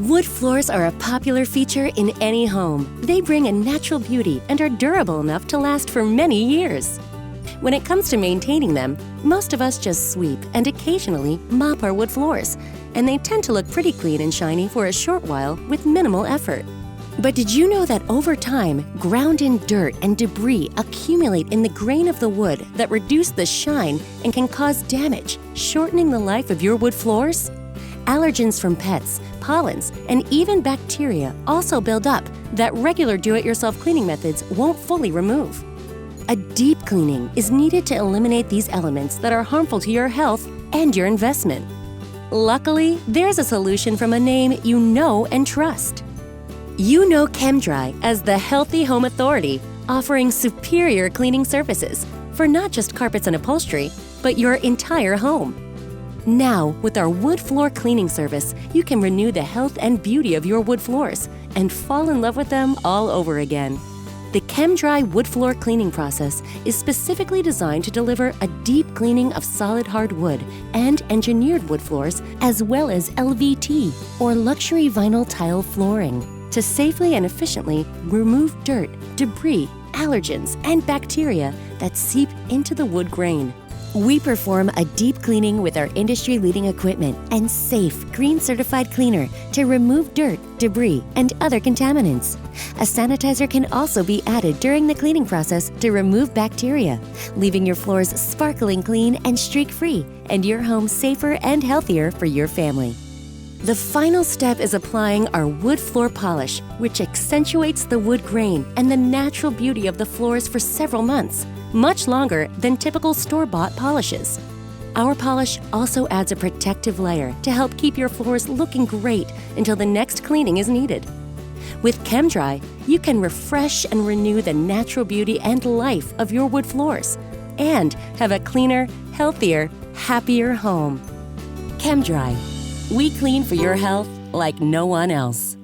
Wood floors are a popular feature in any home. They bring a natural beauty and are durable enough to last for many years. When it comes to maintaining them, most of us just sweep and occasionally mop our wood floors, and they tend to look pretty clean and shiny for a short while with minimal effort. But did you know that over time, ground-in dirt and debris accumulate in the grain of the wood that reduce the shine and can cause damage, shortening the life of your wood floors? Allergens from pets, pollens, and even bacteria also build up that regular do-it-yourself cleaning methods won't fully remove. A deep cleaning is needed to eliminate these elements that are harmful to your health and your investment. Luckily, there's a solution from a name you know and trust. You know Chem-Dry as the Healthy Home Authority, offering superior cleaning services for not just carpets and upholstery, but your entire home. Now, with our wood floor cleaning service, you can renew the health and beauty of your wood floors and fall in love with them all over again. The Chem-Dry wood floor cleaning process is specifically designed to deliver a deep cleaning of solid hard wood and engineered wood floors, as well as LVT, or luxury vinyl tile flooring, to safely and efficiently remove dirt, debris, allergens, and bacteria that seep into the wood grain. We perform a deep cleaning with our industry-leading equipment and safe, green-certified cleaner to remove dirt, debris, and other contaminants. A sanitizer can also be added during the cleaning process to remove bacteria, leaving your floors sparkling clean and streak-free, and your home safer and healthier for your family. The final step is applying our wood floor polish, which accentuates the wood grain and the natural beauty of the floors for several months, much longer than typical store-bought polishes. Our polish also adds a protective layer to help keep your floors looking great until the next cleaning is needed. With Chem-Dry, you can refresh and renew the natural beauty and life of your wood floors and have a cleaner, healthier, happier home. Chem-Dry. We clean for your health like no one else.